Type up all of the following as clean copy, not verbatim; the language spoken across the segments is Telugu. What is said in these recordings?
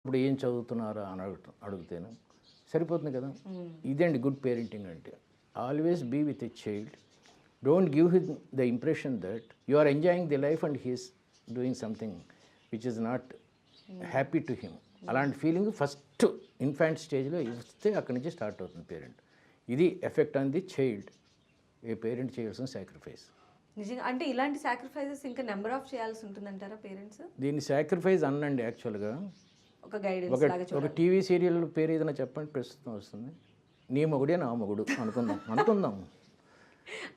ఇప్పుడు ఏం చదువుతున్నారా అని అడుగుతాను సరిపోతుంది కదా. ఇదండి గుడ్ పేరెంటింగ్ అంటే. Always be with a child, don't give him the impression that you are enjoying the life and he's doing something which is not happy to him. అలాంటి ఫీలింగ్ ఫస్ట్ ఇన్ఫాంట్ స్టేజ్లో ఇస్తే అక్కడి నుంచి స్టార్ట్ అవుతుంది పేరెంట్. ఇది ఎఫెక్ట్ ఆన్ ది చైల్డ్. ఏ పేరెంట్ చేయాల్సిన సాక్రిఫైస్. నిజంగా అంటే ఇలాంటి సాక్రిఫైసెస్ ఇంకా నెంబర్ ఆఫ్ చేయాల్సి ఉంటుందంటారా పేరెంట్స్? దీన్ని సాక్రిఫైస్ అనండి యాక్చువల్గా. ఒక గైడెన్స్ లాగా ఒక టీవీ సీరియల్ పేరు ఏదైనా చెప్పండి, ప్రస్తుతం వస్తుంది. నీ మొగుడే నా మొగుడు అనుకుందాం.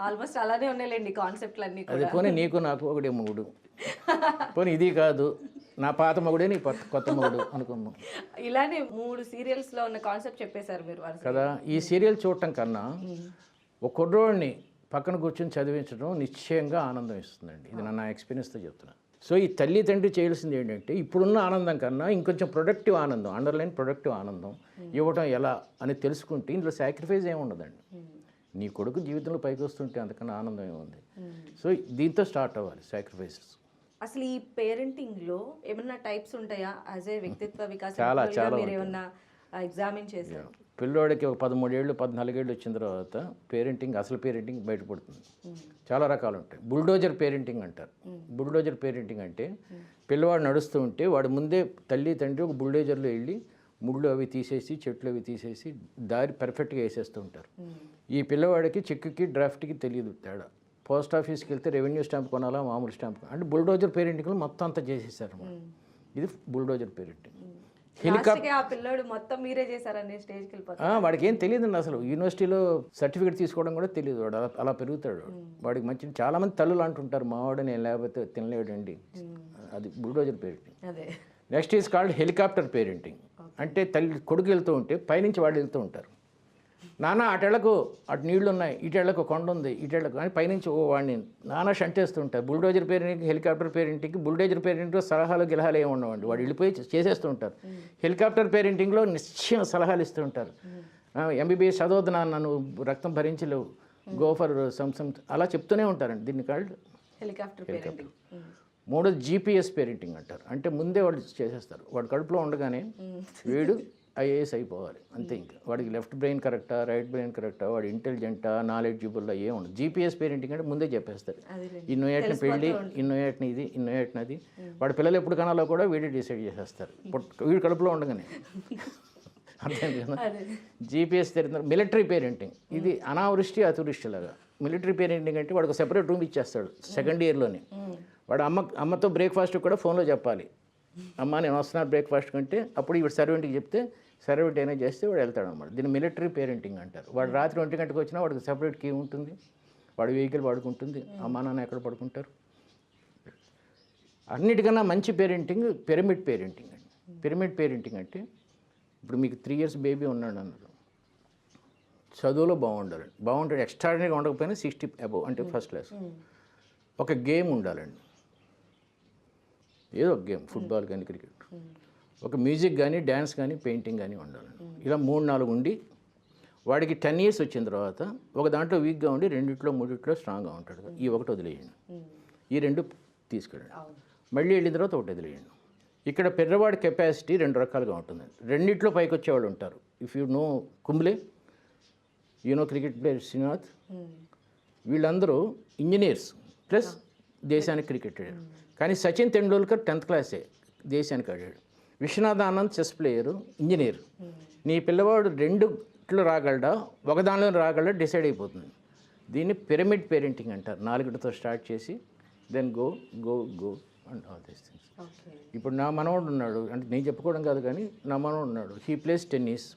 ఆల్మోస్ట్ అలానే ఉన్నాయిలేండి కాన్సెప్ట్లు అన్నీ అది కూడా. పోనీ నీకు నాకు ఒకడే మొగుడు, పోనీ ఇది కాదు నా పాత మొగుడే నీ కొత్త మొగుడు అనుకుందాం. ఇలానే 3 సీరియల్స్ లో ఉన్న కాన్సెప్ట్ చెప్పేశారు మీరు కదా. ఈ సీరియల్ చూడటం కన్నా ఒక కుర్రోడిని పక్కన కూర్చొని చదివించడం నిశ్చయంగా ఆనందం ఇస్తుందండి. ఇది నా ఎక్స్పీరియన్స్తో చెప్తున్నా. సో ఈ తల్లి తండ్రి చేయాల్సింది ఏంటంటే ఇప్పుడున్న ఆనందం కన్నా ఇంకొంచెం ప్రొడక్టివ్ ఆనందం, అండర్లైన్ ప్రొడక్టివ్ ఆనందం ఇవ్వటం ఎలా అని తెలుసుకుంటే ఇందులో సాక్రిఫైస్ ఏమి ఉండదండి. నీ కొడుకు జీవితంలో పైకి వస్తుంటే అంతకన్నా ఆనందం ఏముంది. సో దీంతో స్టార్ట్ అవ్వాలి సాక్రిఫైసెస్. అసలు ఈ పేరెంటింగ్ లో ఏమన్నా టైప్స్ ఉంటాయా? యాజ్ ఏ వ్యక్తిత్వ వికాసం చాలా మీరు ఏమన్నా ఎగ్జామిన్ చేశారు? పిల్లోడికి ఒక 13 ఏళ్ళు 14 ఏళ్ళు వచ్చిన తర్వాత అసలు పేరెంటింగ్ బయటపడుతుంది. చాలా రకాలు ఉంటాయి. బుల్డోజర్ పేరెంటింగ్ అంటారు. బుల్డోజర్ పేరెంటింగ్ అంటే పిల్లవాడు నడుస్తూ ఉంటే వాడు ముందే తల్లి తండ్రి ఒక బుల్డోజర్లో వెళ్ళి ముళ్ళు అవి తీసేసి చెట్లు అవి తీసేసి దారి పర్ఫెక్ట్గా వేసేస్తూ ఉంటారు. ఈ పిల్లవాడికి చెక్కి డ్రాఫ్ట్కి తెలియదు తేడా. పోస్ట్ ఆఫీస్కి వెళ్తే రెవెన్యూ స్టాంప్ కొనాలా మామూలు స్టాంప్ అంటే బుల్డోజర్ పేరెంటింగ్లో మొత్తం అంతా చేసేసారు. ఇది బుల్డోజర్ పేరెంటింగ్. వాడికి ఏం తెలియదండి అసలు. యూనివర్సిటీలో సర్టిఫికేట్ తీసుకోవడం కూడా తెలియదు. వాడు అలా పెరుగుతాడు. వాడికి మంచి చాలామంది తల్లులు అంటుంటారు మా వాడు నేను లేకపోతే తినలేడండి. అది bulldozer parenting. Next is called helicopter parenting. అంటే తల్లి కొడుకు వెళ్తూ ఉంటే పైనుంచి వాళ్ళు వెళ్తూ ఉంటారు. నాన్న అటెళ్లకు అటు నీళ్లు ఉన్నాయి, ఇటెళ్లకు కొండ ఉంది, ఇటెళ్లకు అని పైనుంచి వాడిని నానా షంటేస్తూ ఉంటారు. బుల్డోజర్ పేరెంటింగ్ హెలికాప్టర్ పేరెంటింగ్కి బుల్డోజర్ పేరెంటింగ్లో సలహాలు గిలహాలు ఏమి ఉండవండి. వాడు వెళ్ళిపోయి చేసేస్తూ ఉంటారు. హెలికాప్టర్ పేరెంటింగ్లో నిశ్చయం సలహాలు ఇస్తూ ఉంటారు. ఎంబీబీఎస్ చదవద్దు నాన్న, నువ్వు రక్తం భరించలేవు, గో ఫర్ సమ్ అలా చెప్తూనే ఉంటారండి. దీన్ని కాల్డ్ హెలికాప్టర్ పేరెంటింగ్. మూడోది జీపీఎస్ పేరెంటింగ్ అంటారు. అంటే ముందే వాళ్ళు చేసేస్తారు. వాడు కడుపులో ఉండగానే వీడు ఐఏఎస్ అయిపోవాలి అంతే. ఇంకా వాడికి లెఫ్ట్ బ్రెయిన్ కరెక్టా రైట్ బ్రెయిన్ కరెక్టా, వాడు ఇంటెలిజెంటా నాలెడ్జిబుల్లా ఏమి ఉండదు. జీపీఎస్ పేరెంటింగ్ అంటే ముందే చెప్పేస్తారు. ఇన్నో ఏటిని పెళ్ళి, ఇన్నో ఏటిని ఇది, ఇన్నో ఏటిని అది. వాడి పిల్లలు ఎప్పుడు కనాలో కూడా వీడే డిసైడ్ చేసేస్తారు వీడు కడుపులో ఉండగానే. అర్థం కదా. జీపీఎస్ తెలియదు. మిలిటరీ పేరెంటింగ్ ఇది అనావృష్టి అతివృష్టి లాగా. మిలిటరీ పేరెంటింగ్ అంటే వాడికి సెపరేట్ రూమ్ ఇచ్చేస్తాడు సెకండ్ ఇయర్లోనే. వాడు అమ్మతో బ్రేక్ఫాస్ట్ కూడా ఫోన్లో చెప్పాలి. అమ్మ నేను వస్తున్నాను బ్రేక్ఫాస్ట్ కంటే అప్పుడు వీడు సర్వెంట్కి చెప్తే సర్వెంట్ అయినా చేస్తే వాడు వెళ్తాడు అనమాట. దీన్ని మిలిటరీ పేరెంటింగ్ అంటారు. వాడు రాత్రి 1 గంటకు వచ్చినా వాడికి సెపరేట్ కీ ఉంటుంది, వాడు వెహికల్ వాడుకుంటుంది, అమ్మ నాన్న ఎక్కడ పడుకుంటారు. అన్నిటికన్నా మంచి పేరెంటింగ్ పిరమిడ్ పేరెంటింగ్ అండి. పిరమిడ్ పేరెంటింగ్ అంటే ఇప్పుడు మీకు 3 years బేబీ ఉన్నాడు అన్నారు, చదువులో బాగుంటాడు ఎక్స్ట్రాడినరీగా ఉండకపోయినా 60 above అంటే ఫస్ట్ క్లాస్. ఒక గేమ్ ఉండాలండి, ఏదో ఒక గేమ్, ఫుట్బాల్ కానీ క్రికెట్, ఒక మ్యూజిక్ కానీ డ్యాన్స్ కానీ పెయింటింగ్ కానీ ఉండాలండి. ఇలా 3-4 ఉండి వాడికి 10 years వచ్చిన తర్వాత ఒక దాంట్లో వీక్గా ఉండి 2-3 స్ట్రాంగ్గా ఉంటాడు. ఈ ఒకటి వదిలేయండి, ఈ 2 తీసుకెళ్ళండి. మళ్ళీ వెళ్ళిన తర్వాత ఒకటి వదిలేయండి. ఇక్కడ పిల్లవాడి కెపాసిటీ 2 రకాలుగా ఉంటుందండి. 2 పైకి వచ్చేవాళ్ళు ఉంటారు. If you know Kumble, you know cricket player Srinath, వీళ్ళందరూ ఇంజనీర్స్ ప్లస్ దేశానికి క్రికెట్ ఆడారు. కానీ సచిన్ తెండూల్కర్ 10th క్లాసే దేశానికి ఆడాడు. Vishwanath Anand chess player, engineer. నీ పిల్లవాడు 2 రాగలడా ఒక దానిలో రాగలడా డిసైడ్ అయిపోతుంది. దీన్ని పిరమిడ్ పేరెంటింగ్ అంటారు. 4తో స్టార్ట్ చేసి then go go go and all these things. ఇప్పుడు నా మనవడు ఉన్నాడు, అంటే నేను చెప్పుకోవడం కాదు కానీ నా మనవడు ఉన్నాడు. He plays tennis.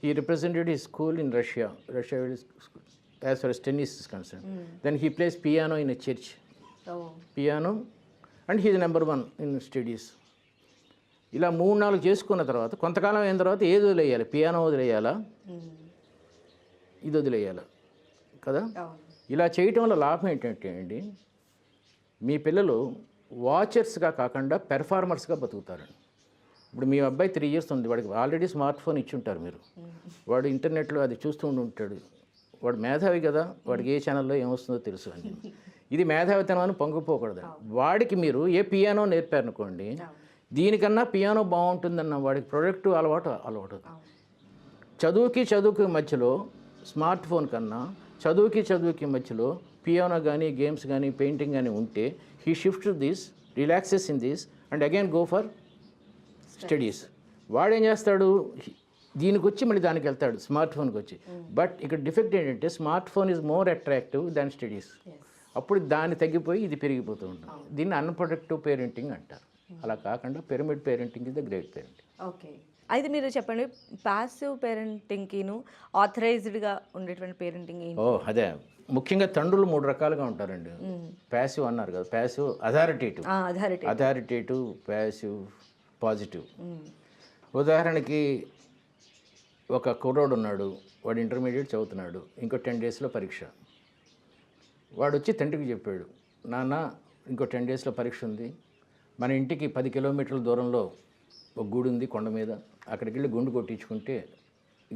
He represented he school in Russia as for as tennis is concerned. Then he plays piano in a church. Piano and he is number 1 in studies. ఇలా 3-4 చేసుకున్న తర్వాత కొంతకాలం అయిన తర్వాత ఏది వదిలేయాలి? పియానో వదిలేయాలా, ఇది వదిలేయాలా కదా. ఇలా చేయటం వల్ల లాభం ఏంటంటే అండి, మీ పిల్లలు వాచర్స్గా కాకుండా పెర్ఫార్మర్స్గా బతుకుతారండి. ఇప్పుడు మీ అబ్బాయి 3 years ఉంది, వాడికి ఆల్రెడీ స్మార్ట్ ఫోన్ ఇచ్చి ఉంటారు మీరు. వాడు ఇంటర్నెట్లో అది చూస్తూ ఉంటాడు. వాడు మేధావి కదా, వాడికి ఏ ఛానల్లో ఏమొస్తుందో తెలుసు అని. ఇది మేధావితనం అని పొంగిపోకూడదు. వాడికి మీరు ఏ పియానో నేర్పారనుకోండి, దీనికన్నా పియానో బాగుంటుందన్న వాడికి ప్రొడక్ట్ అలవాటు. చదువుకి మధ్యలో స్మార్ట్ ఫోన్ కన్నా చదువుకి మధ్యలో పియానో కానీ గేమ్స్ కానీ పెయింటింగ్ కానీ ఉంటే he shift this relaxes in this and again go for studies. వాడేం చేస్తాడు, దీనికి వచ్చి మళ్ళీ దానికి వెళ్తాడు, స్మార్ట్ ఫోన్కి వచ్చి. బట్ ఇక్కడ డిఫెక్ట్ ఏంటంటే smart phone is more attractive than studies. అప్పుడు దాన్ని తగ్గిపోయి ఇది పెరిగిపోతూ ఉంటుంది. దీన్ని అన్ప్రొడక్టివ్ పేరెంటింగ్ అంటారు. అలా కాకుండా pyramid parenting is the great parenting. Okay, అయితే మీరు చెప్పండి, ప్యాసివ్ పేరెంటింగ్కిను ఆథరైజ్డ్గా ఉండేటువంటి పేరెంటింగ్ ఏంటి? అదే ముఖ్యంగా తండ్రులు 3 రకాలుగా ఉంటారండి. ప్యాసివ్ అన్నారు కదా, ప్యాసివ్ అథారిటేటివ్ ప్యాసివ్ పాజిటివ్. ఉదాహరణకి ఒక కుర్రోడు ఉన్నాడు, వాడు ఇంటర్మీడియట్ చదువుతున్నాడు, ఇంకో 10 డేస్లో పరీక్ష. వాడు వచ్చి తండ్రికి చెప్పాడు, నాన్న ఇంకో 10 డేస్లో పరీక్ష ఉంది, మన ఇంటికి 10 కిలోమీటర్ల దూరంలో ఒక గుడి ఉంది కొండ మీద, అక్కడికి వెళ్ళి గుండు కొట్టించుకుంటే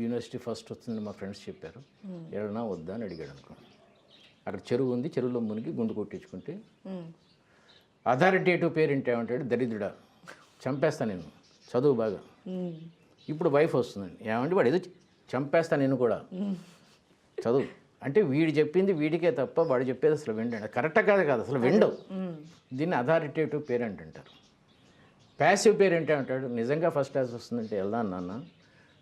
యూనివర్సిటీ ఫస్ట్ వస్తుంది మా ఫ్రెండ్స్ చెప్పారు, వెళ్ళనా వద్దా అని అడిగాడు అనుకో. అక్కడ చెరువు ఉంది, చెరువులో మునిగి గుండు కొట్టించుకుంటే అథారిటేటివ్ పేరెంట్ ఏమంటాడు, దరిద్రుడా చంపేస్తా నేను, చదువు బాగా. ఇప్పుడు వైఫ్ వస్తుందండి, ఏమంటే వాడు ఏదో చంపేస్తా నేను కూడా, చదువు అంటే వీడు చెప్పింది వీడికే తప్ప వాడు చెప్పేది అసలు విండండి, కరెక్ట్ కాదు అసలు విండవు. దీన్ని అథారిటేటివ్ పేరెంట్ అంటారు. ప్యాసివ్ పేరెంట్ ఏమంటాడు, నిజంగా ఫస్ట్ క్లాస్ వస్తుందంటే వెళ్దాను నాన్న,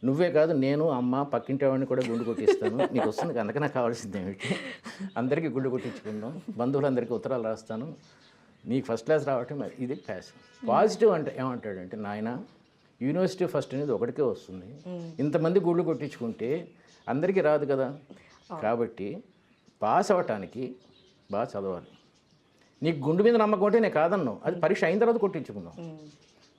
నువ్వే కాదు నేను అమ్మ పక్కింటి వాడిని కూడా గుండు కొట్టిస్తాను, నీకు వస్తుంది అందుకనే కావాల్సింది ఏమిటి, అందరికీ గుండు కొట్టించుకుందాం, బంధువులందరికీ ఉత్తరాలు రాస్తాను, నీకు ఫస్ట్ క్లాస్ రావటం. ఇది ప్యాసివ్. పాజిటివ్ అంటే ఏమంటాడంటే, నాయన యూనివర్సిటీ ఫస్ట్ అనేది ఒకటికే వస్తుంది, ఇంతమంది గుళ్ళు కొట్టించుకుంటే అందరికీ రాదు కదా, కాబట్టి పాస్ అవ్వటానికి బాగా చదవాలి. నీకు గుండు మీద నమ్మకం ఉంటే నేను కాదన్నావు, అది పరీక్ష అయిన తర్వాత కొట్టించుకుందాం,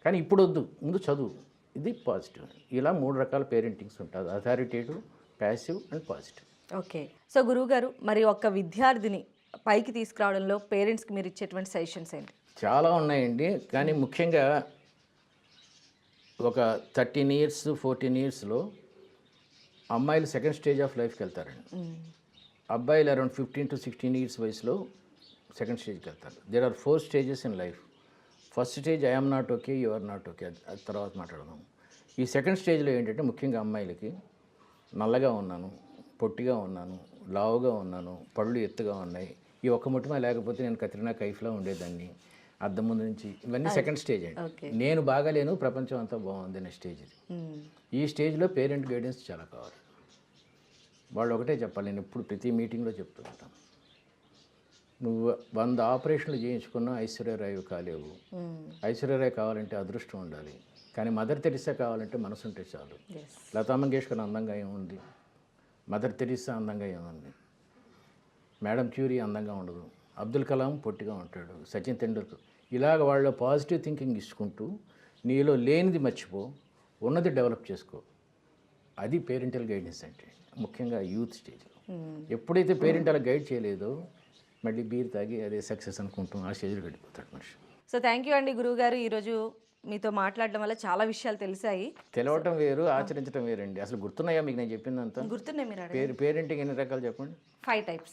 కానీ ఇప్పుడు వద్దు, ముందు చదువు. ఇది పాజిటివ్. ఇలా 3 రకాల పేరెంటింగ్స్ ఉంటుంది, authoritative, passive and positive. Okay, so గురువుగారు, మరి ఒక విద్యార్థిని పైకి తీసుకురావడంలో పేరెంట్స్కి మీరు ఇచ్చేటువంటి సజెషన్స్ ఏంటి? చాలా ఉన్నాయండి, కానీ ముఖ్యంగా ఒక 13 ఇయర్స్ 14 ఇయర్స్లో అమ్మాయిలు సెకండ్ స్టేజ్ ఆఫ్ లైఫ్కి వెళ్తారండి. అబ్బాయిలు అరౌండ్ 15 to 16 ఇయర్స్ వయసులో సెకండ్ స్టేజ్కి వెళ్తారు. There are 4 stages in life. First stage I'm not okay, you are not okay, అది తర్వాత మాట్లాడదాం. ఈ సెకండ్ స్టేజ్లో ఏంటంటే ముఖ్యంగా అమ్మాయిలకి నల్లగా ఉన్నాను, పొట్టిగా ఉన్నాను, లావుగా ఉన్నాను, పళ్ళు ఎత్తుగా ఉన్నాయి, ఈ ఒక్క ముట్టుమ లేకపోతే నేను కత్రినా కైఫ్లా ఉండేదాన్ని, అద్దం ముందు నుంచి, ఇవన్నీ సెకండ్ స్టేజ్ అండి. నేను బాగాలేను, ప్రపంచం అంతా బాగుంది అనే స్టేజ్ ఇది. ఈ స్టేజ్లో పేరెంట్ గైడెన్స్ చాలా కావాలి. వాళ్ళు ఒకటే చెప్పాలి, నేను ఎప్పుడు ప్రతి మీటింగ్లో చెప్తూ ఉంటాను, నువ్వు 100 ఆపరేషన్లు చేయించుకున్నా ఐశ్వర్యరాయ్ కాలేవు. ఐశ్వర్యరాయ్ కావాలంటే అదృష్టం ఉండాలి, కానీ మదర్ తెరిసా కావాలంటే మనసు ఉంటే చాలు. లతా మంగేష్కర్ అందంగా ఏముంది, మదర్ తెరిసా అందంగా ఏముంది, మేడం క్యూరీ అందంగా ఉండదు, అబ్దుల్ కలాం పొట్టిగా ఉంటాడు, సచిన్ తెండూల్కర్. ఇలాగ వాళ్ళ పాజిటివ్ థింకింగ్ ఇచ్చుకుంటూ నీలో లేనిది మర్చిపో, ఉన్నది డెవలప్ చేసుకో. అది పేరెంటల్ గైడెన్స్ అంటే, ముఖ్యంగా యూత్ స్టేజ్లో. ఎప్పుడైతే పేరెంట్ అలా గైడ్ చేయలేదో మళ్ళీ బీర్ తాగి అదే సక్సెస్ అనుకుంటాం, ఆ స్టేజ్లో గడిపోతాడు మనిషి. సో థ్యాంక్ యూ అండి గురువుగారు, ఈరోజు మీతో మాట్లాడడం వల్ల చాలా విషయాలు తెలిసాయి. తెలవటం వేరు, ఆచరించడం వేరండి. అసలు గుర్తున్నాయా మీకు నేను చెప్పిందంతా? గుర్తున్నాయి. మీరు పేరెంటింగ్ ఎన్ని రకాలు చెప్పండి? 5 types.